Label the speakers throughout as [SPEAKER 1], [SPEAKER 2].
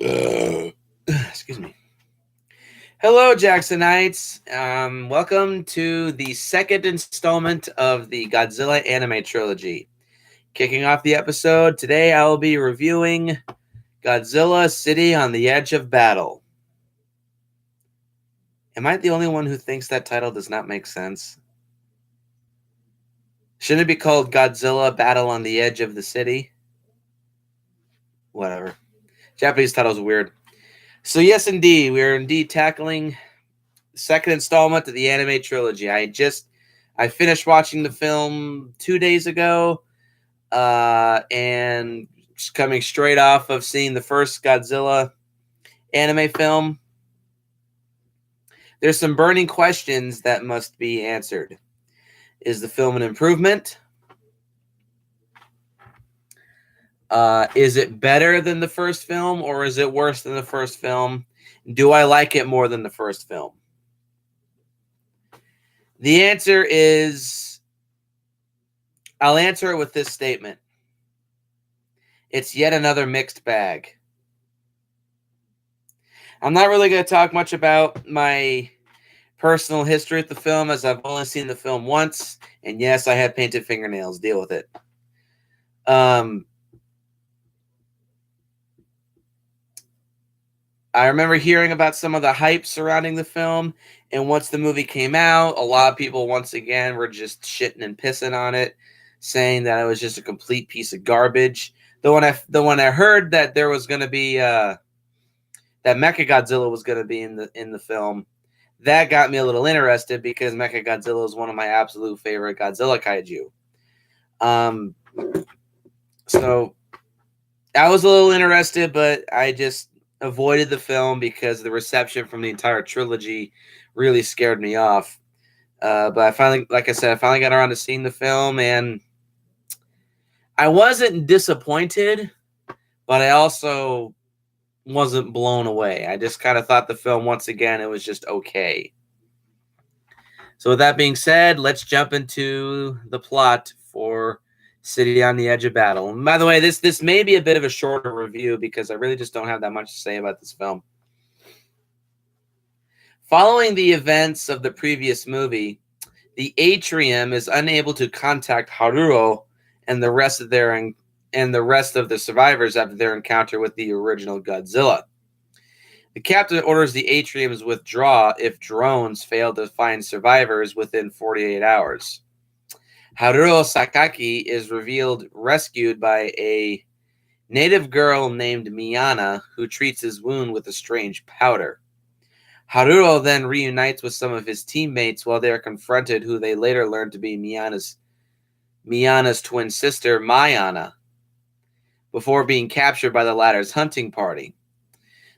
[SPEAKER 1] Excuse me. Hello, Jacksonites. Welcome to the second installment of the Godzilla anime trilogy. Kicking off the episode, today I will be reviewing Godzilla City on the Edge of Battle. Am I the only one who thinks that title does not make sense? Shouldn't it be called Godzilla Battle on the Edge of the City? Whatever. Japanese title's weird. So yes, indeed, we are indeed tackling the second installment of the anime trilogy. I finished watching the film 2 days ago, and just coming straight off of seeing the first Godzilla anime film. There's some burning questions that must be answered. Is the film an improvement? Is it better than the first film, or is it worse than the first film? Do I like it more than the first film? The answer is, I'll answer it with this statement. It's yet another mixed bag. I'm not really going to talk much about my personal history with the film, as I've only seen the film once, and yes, I have painted fingernails. Deal with it. I remember hearing about some of the hype surrounding the film, and once the movie came out, a lot of people once again were just shitting and pissing on it, saying that it was just a complete piece of garbage. Though when I heard that there was going to be that Mecha Godzilla was going to be in the film, that got me a little interested, because Mecha Godzilla is one of my absolute favorite Godzilla kaiju. So I was a little interested, but I just avoided the film because the reception from the entire trilogy really scared me off. But I finally got around to seeing the film, and I wasn't disappointed, but I also wasn't blown away. I just kind of thought the film, once again, it was just okay. So with that being said, let's jump into the plot for City on the Edge of Battle. And by the way, this may be a bit of a shorter review, because I really just don't have that much to say about this film. Following the events of the previous movie, the Atrium is unable to contact Haruo and the rest of the survivors after their encounter with the original Godzilla. The captain orders the Atrium's withdraw if drones fail to find survivors within 48 hours. Haruo Sakaki is revealed rescued by a native girl named Miyana, who treats his wound with a strange powder. Haruo then reunites with some of his teammates while they are confronted, who they later learn to be Miyana's twin sister, Mayana, before being captured by the latter's hunting party.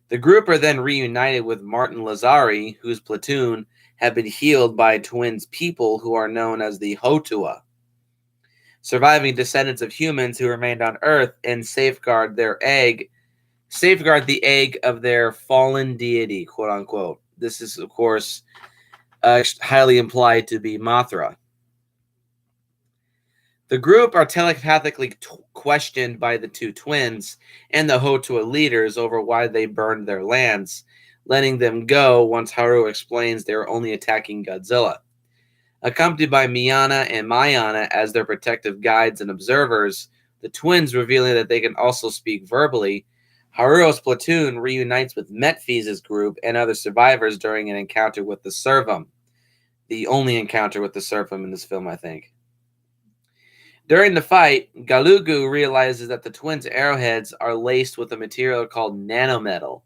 [SPEAKER 1] The group are then reunited with Martin Lazari, whose platoon have been healed by twins people who are known as the Hotua, surviving descendants of humans who remained on Earth and safeguard the egg of their fallen deity, quote unquote. This is, of course, highly implied to be Mothra. The group are telepathically questioned by the two twins and the Hotua leaders over why they burned their lands, letting them go once Haru explains they are only attacking Godzilla. Accompanied by Miyana and Mayana as their protective guides and observers, the twins revealing that they can also speak verbally, Haruo's platoon reunites with Metphies' group and other survivors during an encounter with the Servum. The only encounter with the Servum in this film, I think. During the fight, Galugu realizes that the twins' arrowheads are laced with a material called nanometal,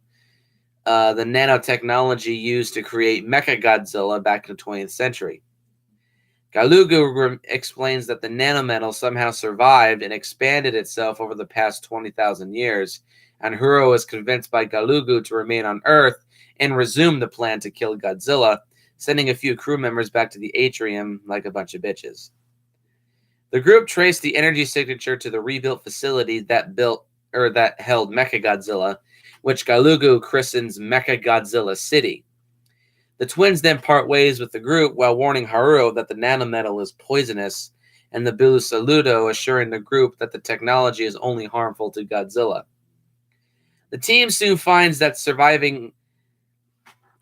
[SPEAKER 1] the nanotechnology used to create Mecha Godzilla back in the 20th century. Galugu explains that the nanometal somehow survived and expanded itself over the past 20,000 years, and Haruo is convinced by Galugu to remain on Earth and resume the plan to kill Godzilla, sending a few crew members back to the Atrium like a bunch of bitches. The group traced the energy signature to the rebuilt facility that held Mecha Godzilla, which Galugu christens Mecha Godzilla City. The twins then part ways with the group while warning Haruo that the nanometal is poisonous, and the Saludo assuring the group that the technology is only harmful to Godzilla. The team soon finds that surviving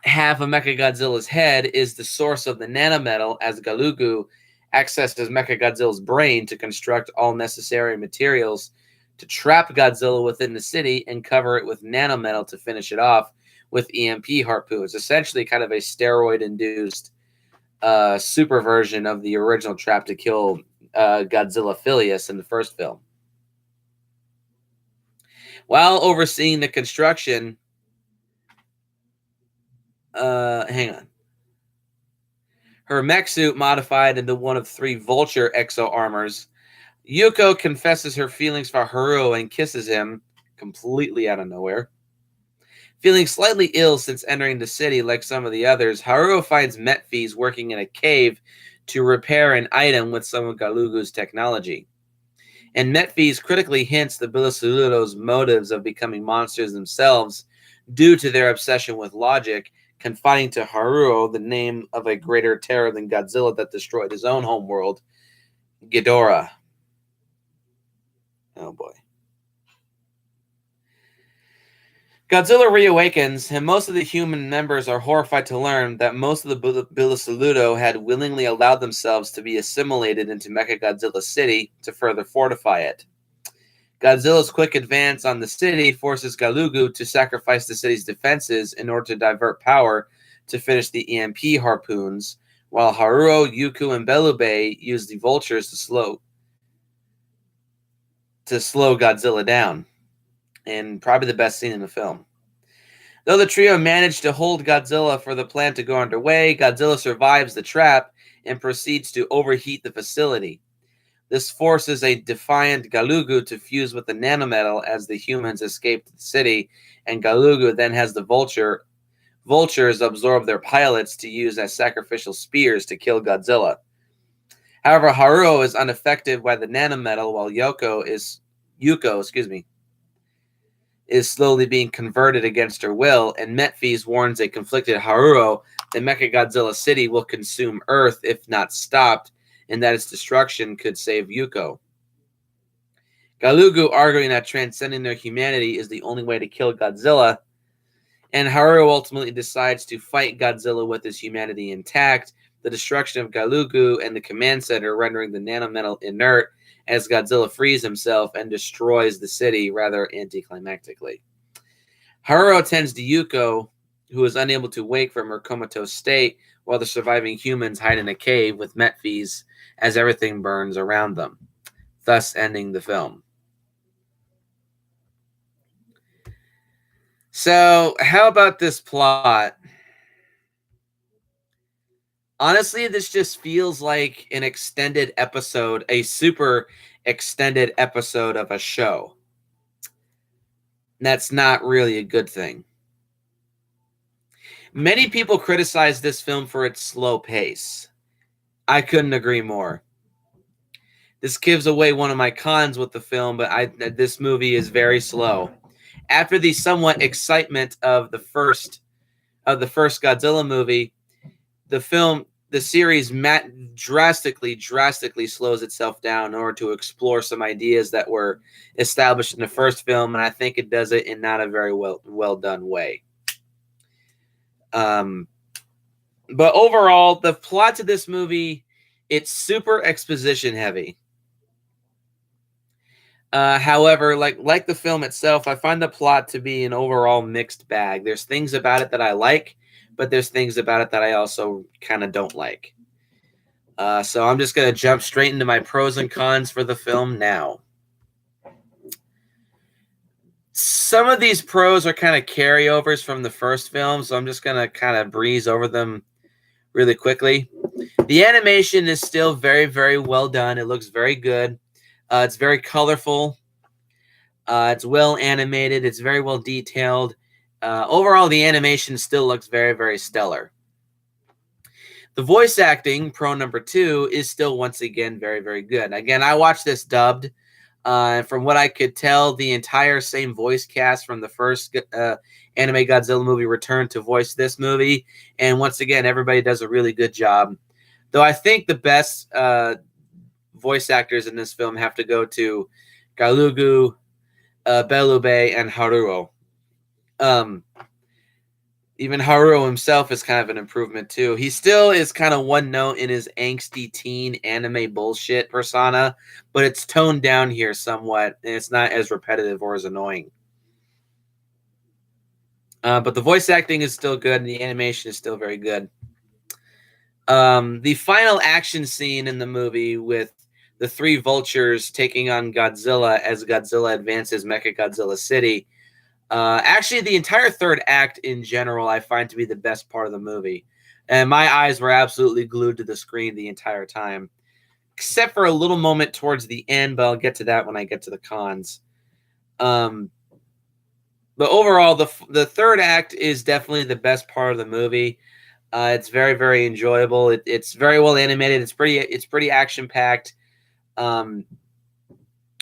[SPEAKER 1] half of Mecha Godzilla's head is the source of the nanometal, as Galugu accesses Mecha Godzilla's brain to construct all necessary materials to trap Godzilla within the city and cover it with nanometal to finish it off with EMP harpoons. Essentially, kind of a steroid-induced super version of the original trap to kill Godzilla Filius in the first film. While overseeing the construction, hang on. Her mech suit modified into one of 3 Vulture exo armors, Yuko confesses her feelings for Haruo and kisses him, completely out of nowhere. Feeling slightly ill since entering the city like some of the others, Haruo finds Metphys working in a cave to repair an item with some of Galugu's technology. And Metphys critically hints the Bilisuluto's motives of becoming monsters themselves due to their obsession with logic, confiding to Haruo the name of a greater terror than Godzilla that destroyed his own homeworld, Ghidorah. Oh boy. Godzilla reawakens, and most of the human members are horrified to learn that most of the Bilisuluto had willingly allowed themselves to be assimilated into Mecha Godzilla City to further fortify it. Godzilla's quick advance on the city forces Galugu to sacrifice the city's defenses in order to divert power to finish the EMP harpoons, while Haruo, Yuku, and Belube use the vultures to slow Godzilla down. And probably the best scene in the film. Though the trio managed to hold Godzilla for the plan to go underway, Godzilla survives the trap and proceeds to overheat the facility. This forces a defiant Galugu to fuse with the nanometal as the humans escape the city, and Galugu then has the vultures absorb their pilots to use as sacrificial spears to kill Godzilla. However, Haruo is unaffected by the nanometal, while Yuko is slowly being converted against her will, and Metphys warns a conflicted Haruo that Mecha Godzilla City will consume Earth if not stopped, and that its destruction could save Yuko. Galugu arguing that transcending their humanity is the only way to kill Godzilla, and Haruo ultimately decides to fight Godzilla with his humanity intact, the destruction of Galugu and the command center rendering the nanometal inert as Godzilla frees himself and destroys the city rather anticlimactically. Haruo tends to Yuko, who is unable to wake from her comatose state, while the surviving humans hide in a cave with Metphys as everything burns around them, thus ending the film. So, how about this plot? Honestly, this just feels like an extended episode, a super extended episode of a show. That's not really a good thing. Many people criticize this film for its slow pace. I couldn't agree more. This gives away one of my cons with the film, but this movie is very slow. After the somewhat excitement of the first Godzilla movie, the series drastically slows itself down in order to explore some ideas that were established in the first film, and I think it does it in not a very well done way. But overall, the plot to this movie, it's super exposition heavy. However, like the film itself, I find the plot to be an overall mixed bag. There's things about it that I like, but there's things about it that I also kind of don't like. So I'm just going to jump straight into my pros and cons for the film now. Some of these pros are kind of carryovers from the first film, so I'm just going to kind of breeze over them really quickly. The animation is still very, very well done. It looks very good. It's very colorful. It's well animated. It's very well detailed. Overall, the animation still looks very, very stellar. The voice acting, pro number 2, is still once again very, very good. Again, I watched this dubbed. From what I could tell, the entire same voice cast from the first anime Godzilla movie returned to voice this movie. And once again, everybody does a really good job. Though I think the best voice actors in this film have to go to Galugu, Belube, and Haruo. Um, Even Haruo himself is kind of an improvement too. He still is kind of one note in his angsty teen anime bullshit persona, but it's toned down here somewhat, and it's not as repetitive or as annoying. But the voice acting is still good, and the animation is still very good. The final action scene in the movie with the three vultures taking on Godzilla as Godzilla advances Mecha Godzilla City. Actually, the entire third act in general, I find to be the best part of the movie. And my eyes were absolutely glued to the screen the entire time, except for a little moment towards the end, but I'll get to that when I get to the cons. But overall, the third act is definitely the best part of the movie. It's very, very enjoyable. It's very well animated. It's pretty action packed.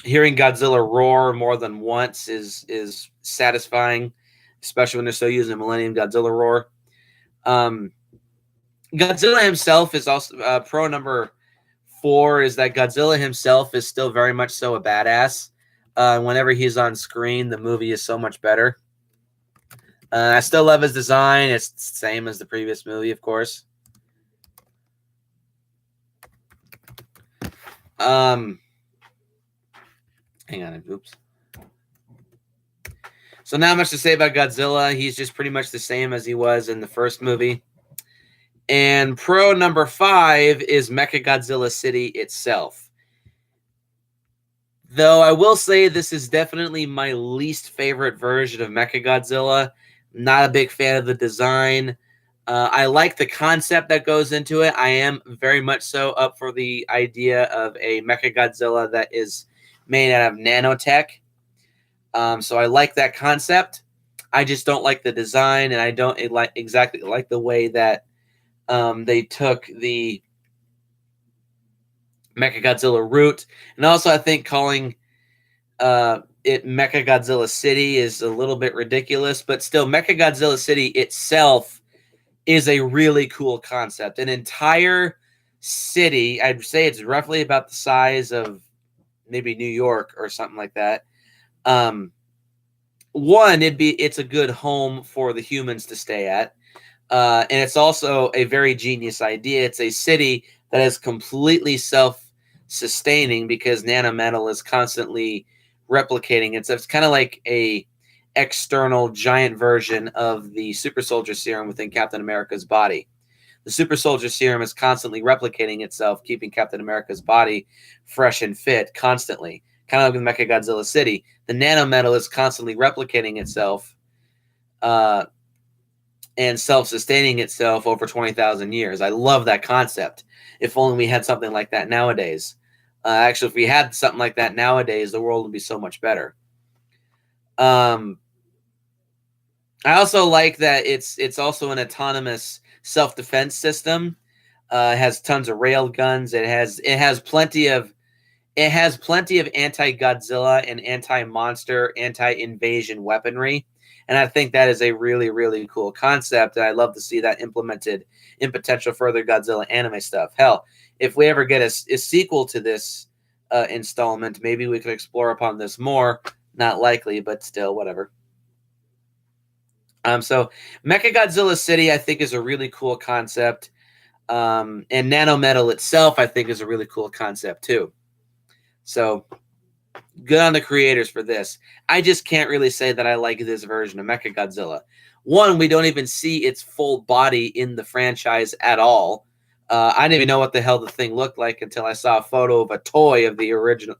[SPEAKER 1] Hearing Godzilla roar more than once is satisfying, especially when they're still using the Millennium Godzilla roar. Godzilla himself is also pro number 4 is that Godzilla himself is still very much so a badass. Whenever he's on screen, the movie is so much better. I still love his design. It's the same as the previous movie, of course. Hang on. Oops. So not much to say about Godzilla. He's just pretty much the same as he was in the first movie. And pro number 5 is Mecha Godzilla City itself. Though I will say this is definitely my least favorite version of Mecha Godzilla. Not a big fan of the design. I like the concept that goes into it. I am very much so up for the idea of a Mecha Godzilla that is made out of nanotech. So I like that concept. I just don't like the design, and I don't exactly like the way that they took the Mecha Godzilla route. And also, I think calling it Mecha Godzilla City is a little bit ridiculous, but still, Mecha Godzilla City itself is a really cool concept. An entire city, I'd say it's roughly about the size of maybe New York or something like that. One, it's a good home for the humans to stay at. And it's also a very genius idea. It's a city that is completely self-sustaining because nanometal is constantly replicating. It's kind of like a external giant version of the super soldier serum within Captain America's body. The super soldier serum is constantly replicating itself, keeping Captain America's body fresh and fit constantly. Kind of like with Mecha Godzilla City. The nanometal is constantly replicating itself and self-sustaining itself over 20,000 years. I love that concept. If only we had something like that nowadays. Actually, if we had something like that nowadays, the world would be so much better. I also like that it's also an autonomous self-defense system. It has tons of rail guns. It has plenty of anti-Godzilla and anti-monster, anti-invasion weaponry. And I think that is a really, really cool concept. And I'd love to see that implemented in potential further Godzilla anime stuff. Hell, if we ever get a sequel to this installment, maybe we could explore upon this more. Not likely, but still, whatever. So Mecha Godzilla City, I think, is a really cool concept. And nanometal itself, I think, is a really cool concept, too. So good on the creators for this. I just can't really say that I like this version of Mecha Godzilla. One, we don't even see its full body in the franchise at all. I didn't even know what the hell the thing looked like until I saw a photo of a toy of the original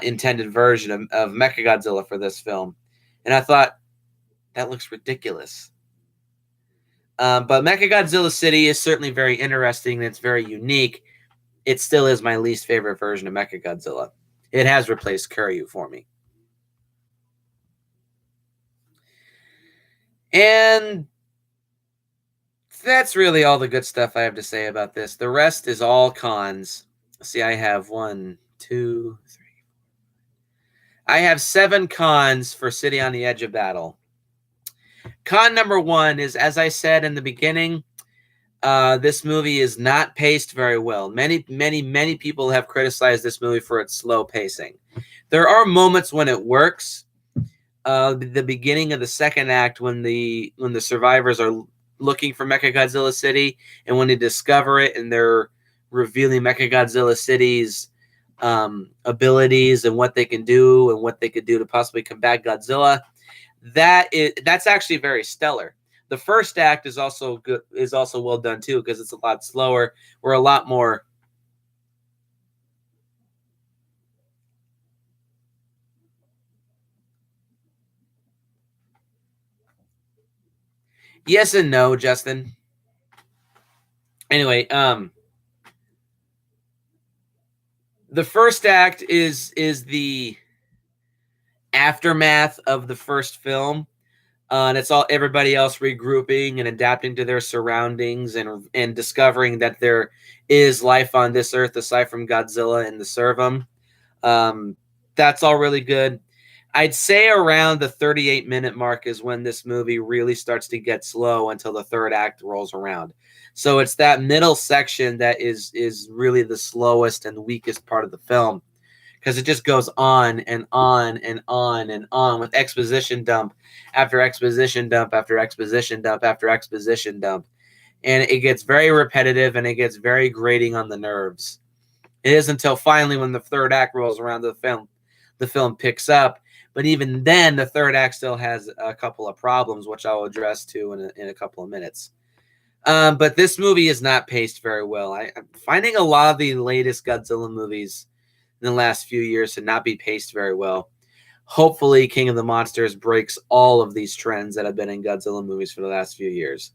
[SPEAKER 1] intended version of Mecha Godzilla for this film. And I thought, that looks ridiculous. But Mecha Godzilla City is certainly very interesting and it's very unique. It still is my least favorite version of Mecha Godzilla. It has replaced Kiryu for me. And that's really all the good stuff I have to say about this. The rest is all cons. See, I have 1, 2, 3. I have 7 cons for City on the Edge of Battle. Con number 1 is, as I said in the beginning, this movie is not paced very well. Many people have criticized this movie for its slow pacing. There are moments when it works, the beginning of the second act, when the survivors are looking for Mecha Godzilla City, and when they discover it, and they're revealing Mecha Godzilla City's abilities and what they can do and what they could do to possibly combat Godzilla. That's actually very stellar. The first act is also good, is also well done too, because it's a lot slower. We're a lot more. Yes and no, Justin. Anyway, the first act is the aftermath of the first film. And it's all everybody else regrouping and adapting to their surroundings, and discovering that there is life on this earth aside from Godzilla and the Servum. That's all really good. I'd say around the 38-minute mark is when this movie really starts to get slow until the third act rolls around. So it's that middle section that is really the slowest and weakest part of the film, because it just goes on and on and on and on with exposition dump after exposition dump after exposition dump after exposition dump. And it gets very repetitive, and it gets very grating on the nerves. It is until finally, when the third act rolls around, the film picks up. But even then, the third act still has a couple of problems, which I'll address to in a couple of minutes. But this movie is not paced very well. I'm finding a lot of the latest Godzilla movies in the last few years to not be paced very well. Hopefully, King of the Monsters breaks all of these trends that have been in Godzilla movies for the last few years.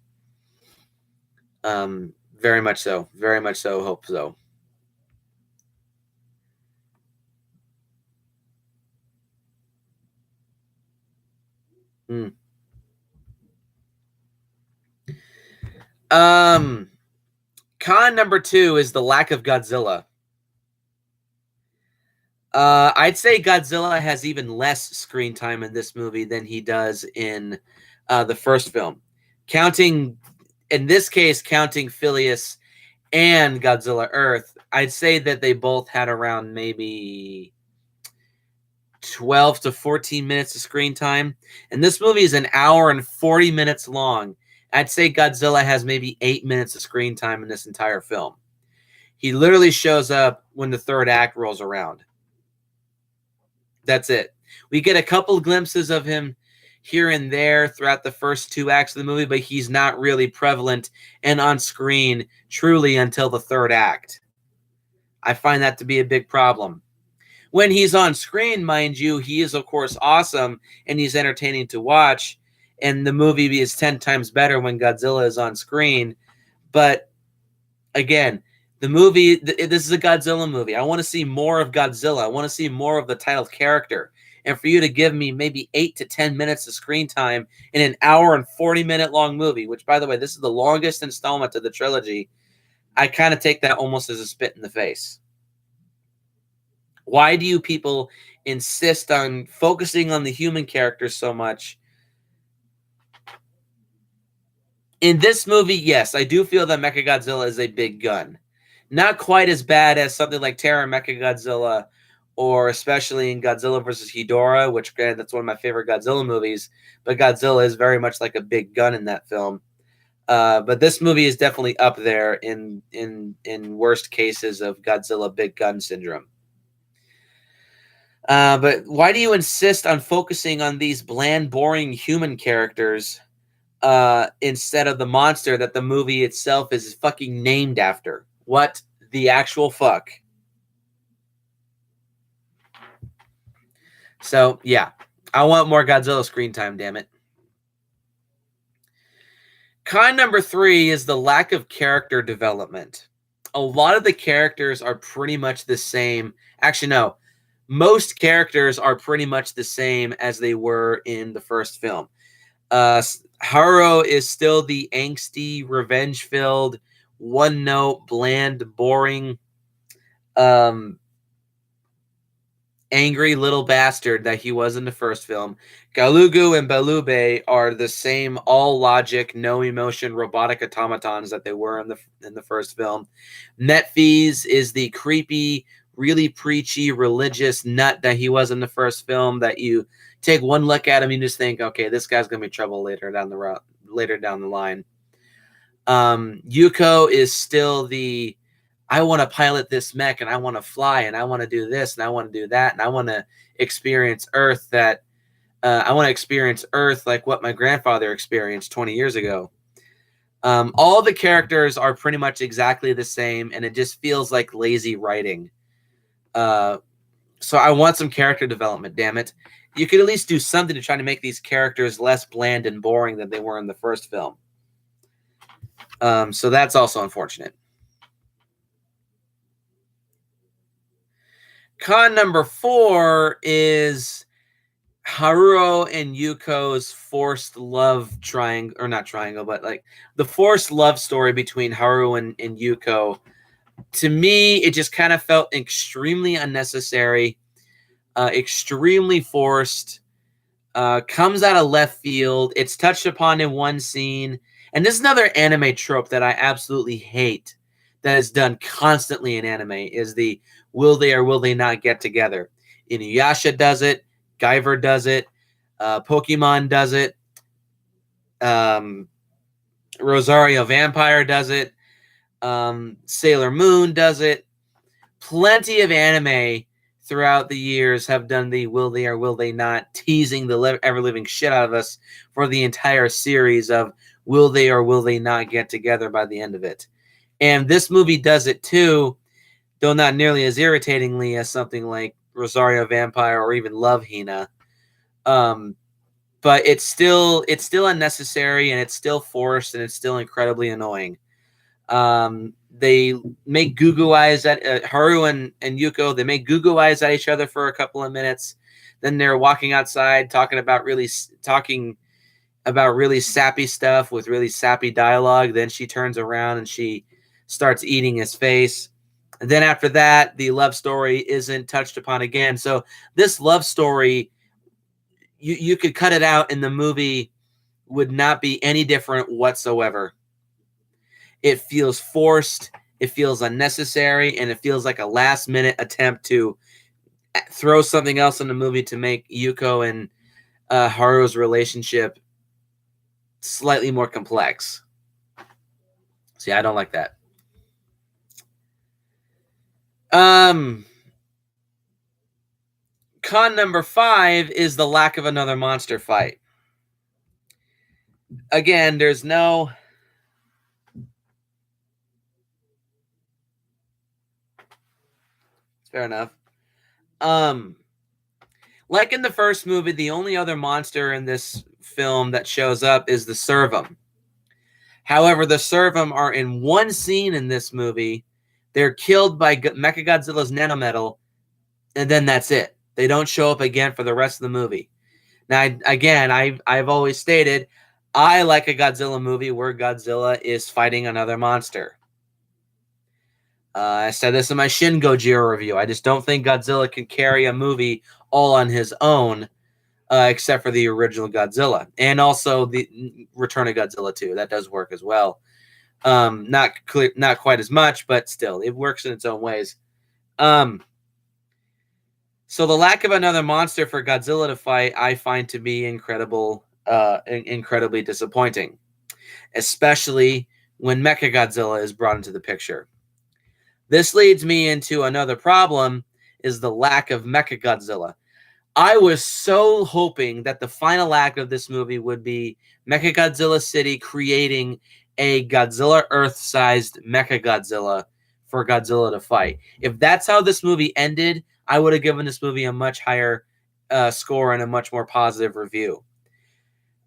[SPEAKER 1] Very much so. Very much so. Hope so. Hmm. Um, Con number 2 is the lack of Godzilla. I'd say Godzilla has even less screen time in this movie than he does in the first film. In this case, counting Phileas and Godzilla Earth, I'd say that they both had around maybe 12 to 14 minutes of screen time. And this movie is an hour and 40 minutes long. I'd say Godzilla has maybe 8 minutes of screen time in this entire film. He literally shows up when the third act rolls around. That's it. We get a couple glimpses of him here and there throughout the first 2 acts of the movie, but he's not really prevalent and on screen truly until the third act. I find that to be a big problem. When he's on screen, mind you, he is, of course, awesome, and he's entertaining to watch, and the movie is 10 times better when Godzilla is on screen. But again, the movie, this is a Godzilla movie. I want to see more of Godzilla. I want to see more of the titled character. And for you to give me maybe 8 to 10 minutes of screen time in an hour and 40-minute long movie, which, by the way, this is the longest installment of the trilogy, I kind of take that almost as a spit in the face. Why do you people insist on focusing on the human characters so much? In this movie, yes, I do feel that Mecha Godzilla is a big gun. Not quite as bad as something like Terra Mecha Godzilla, or especially in Godzilla vs. Ghidorah, which, granted, that's one of my favorite Godzilla movies, but Godzilla is very much like a big gun in that film. But this movie is definitely up there in worst cases of Godzilla big gun syndrome. But why do you insist on focusing on these bland, boring human characters instead of the monster that the movie itself is fucking named after? What the actual fuck? So, yeah. I want more Godzilla screen time, damn it. Con number 3 is the lack of character development. A lot of the characters are pretty much the same. Actually, no. Most characters are pretty much the same as they were in the first film. Haru is still the angsty, revenge-filled, one-note, bland, boring, angry little bastard that he was in the first film. Galugu and Belube are the same all-logic, no-emotion robotic automatons that they were in the first film. Netfees is the creepy, really preachy, religious nut that he was in the first film, that you take one look at him, you just think, okay, this guy's gonna be trouble later down the line. Yuko is still the, I want to pilot this mech, and I want to fly, and I want to do this, and I want to do that, and I want to experience Earth like what my grandfather experienced 20 years ago. All the characters are pretty much exactly the same, and it just feels like lazy writing. So I want some character development, damn it. You could at least do something to try to make these characters less bland and boring than they were in the first film. So that's also unfortunate. Con number 4 is Haruo and Yuko's forced love triangle, or not triangle, but like the forced love story between Haruo and Yuko. To me, it just kind of felt extremely unnecessary, extremely forced, comes out of left field. It's touched upon in one scene. And this is another anime trope that I absolutely hate, that is done constantly in anime, is the will they or will they not get together. Inuyasha does it. Guyver does it. Pokemon does it. Rosario Vampire does it. Sailor Moon does it. Plenty of anime throughout the years have done the will they or will they not, teasing the ever-living shit out of us for the entire series of will they or will they not get together by the end of it. And this movie does it too, though not nearly as irritatingly as something like Rosario Vampire or even Love Hina. But it's still unnecessary, and it's still forced, and it's still incredibly annoying. They make goo eyes at Haru and Yuko. They make goo eyes at each other for a couple of minutes. Then they're walking outside talking about really sappy stuff with really sappy dialogue. Then she turns around and she starts eating his face. And then after that, the love story isn't touched upon again. So this love story, you could cut it out and the movie would not be any different whatsoever. It feels forced, it feels unnecessary, and it feels like a last-minute attempt to throw something else in the movie to make Yuko and Haru's relationship slightly more complex. See, I don't like that. Con number 5 is the lack of another monster fight. Again, there's no... Fair enough. Like in the first movie, the only other monster in this film that shows up is the Servum. However, the Servum are in one scene in this movie. They're killed by Mecha Godzilla's nanometal, and then that's it. They don't show up again for the rest of the movie. Now, again, I've always stated, I like a Godzilla movie where Godzilla is fighting another monster. I said this in my Shin Gojira review. I just don't think Godzilla can carry a movie all on his own, except for the original Godzilla. And also the Return of Godzilla 2. That does work as well. Not quite as much, but still, it works in its own ways. So the lack of another monster for Godzilla to fight, I find to be incredibly disappointing. Especially when Mecha Godzilla is brought into the picture. This leads me into another problem, is the lack of Mecha Godzilla. I was so hoping that the final act of this movie would be Mecha Godzilla City creating a Godzilla Earth-sized Mecha Godzilla for Godzilla to fight. If that's how this movie ended, I would have given this movie a much higher score and a much more positive review.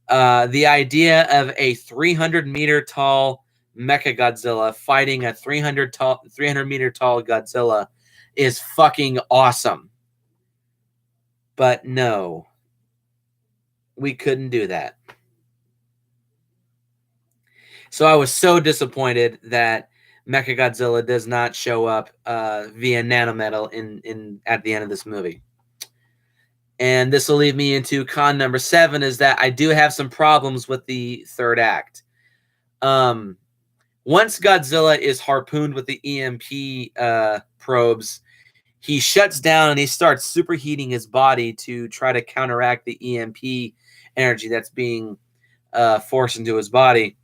[SPEAKER 1] The idea of a 300-meter tall Mecha Godzilla fighting a 300-meter tall Godzilla is fucking awesome. But no, we couldn't do that. So I was so disappointed that Mecha Godzilla does not show up via nanometal at the end of this movie. And this will lead me into con number 7, is that I do have some problems with the third act. Once Godzilla is harpooned with the EMP probes, he shuts down and he starts superheating his body to try to counteract the EMP energy that's being forced into his body.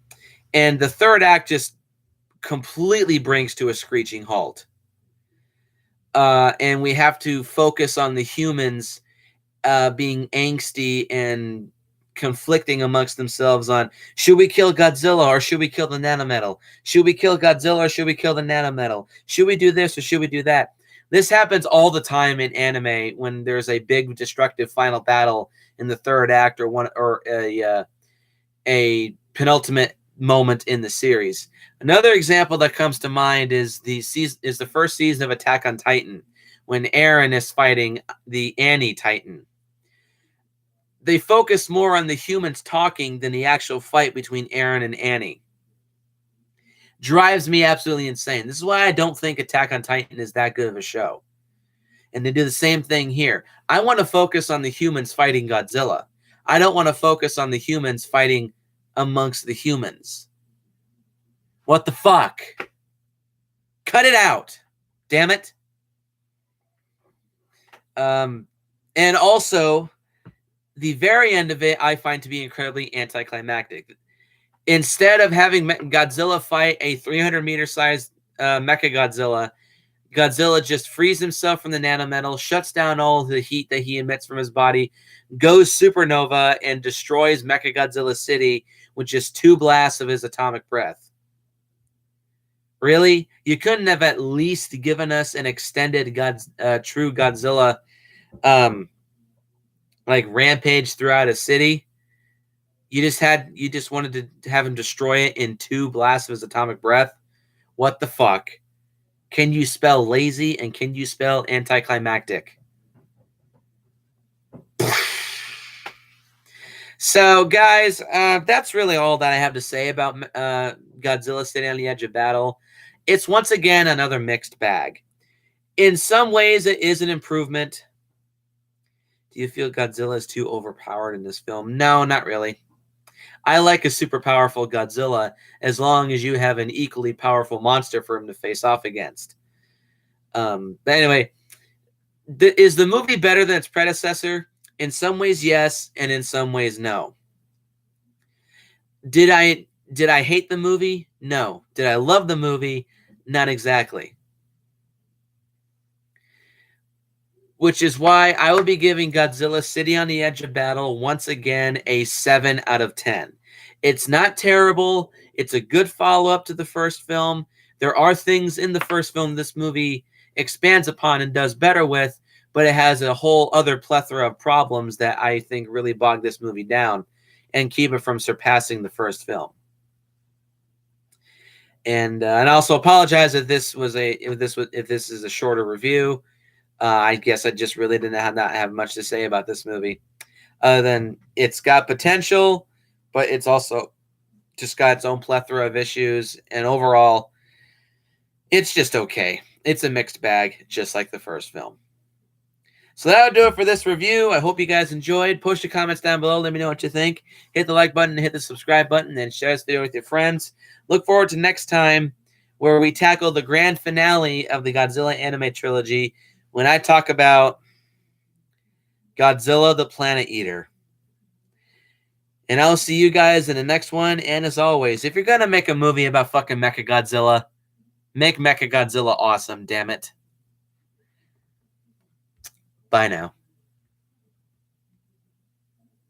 [SPEAKER 1] And the third act just completely brings to a screeching halt. And we have to focus on the humans being angsty and conflicting amongst themselves on, should we kill Godzilla or should we kill the nanometal? Should we kill Godzilla or should we kill the nanometal? Should we do this or should we do that? This happens all the time in anime when there's a big destructive final battle in the third act or a penultimate moment in the series. Another example that comes to mind is the first season of Attack on Titan, when Eren is fighting the Annie Titan. They focus more on the humans talking than the actual fight between Eren and Annie. Drives me absolutely insane. This is why I don't think Attack on Titan is that good of a show. And they do the same thing here. I want to focus on the humans fighting Godzilla. I don't want to focus on the humans fighting amongst the humans. What the fuck? Cut it out. Damn it. And also, the very end of it I find to be incredibly anticlimactic. Instead of having Godzilla fight a 300-meter sized Mecha Godzilla, Godzilla just frees himself from the nanometal, shuts down all the heat that he emits from his body, goes supernova, and destroys Mecha Godzilla City with just 2 blasts of his atomic breath. Really? You couldn't have at least given us an extended true Godzilla like rampage throughout a city? You just wanted to have him destroy it in 2 blasts of his atomic breath? What the fuck? Can you spell lazy and can you spell anticlimactic? So, guys, that's really all that I have to say about Godzilla sitting on the edge of battle. It's once again another mixed bag. In some ways, it is an improvement. Do you feel Godzilla is too overpowered in this film? No, not really. I like a super powerful Godzilla as long as you have an equally powerful monster for him to face off against. But anyway, is the movie better than its predecessor? In some ways, yes, and in some ways, no. Did I hate the movie? No. Did I love the movie? Not exactly. Which is why I will be giving Godzilla City on the Edge of Battle once again a 7 out of 10. It's not terrible. It's a good follow-up to the first film. There are things in the first film this movie expands upon and does better with, but it has a whole other plethora of problems that I think really bog this movie down and keep it from surpassing the first film. And I also apologize if this is a shorter review. I guess I just really did not have much to say about this movie, other than it's got potential, but it's also just got its own plethora of issues. And overall, it's just okay. It's a mixed bag, just like the first film. So that'll do it for this review. I hope you guys enjoyed. Post your comments down below. Let me know what you think. Hit the like button, hit the subscribe button, and share this video with your friends. Look forward to next time where we tackle the grand finale of the Godzilla anime trilogy when I talk about Godzilla the Planet Eater. And I'll see you guys in the next one. And as always, if you're going to make a movie about fucking Mecha Godzilla, make Mecha Godzilla awesome, damn it. Bye now.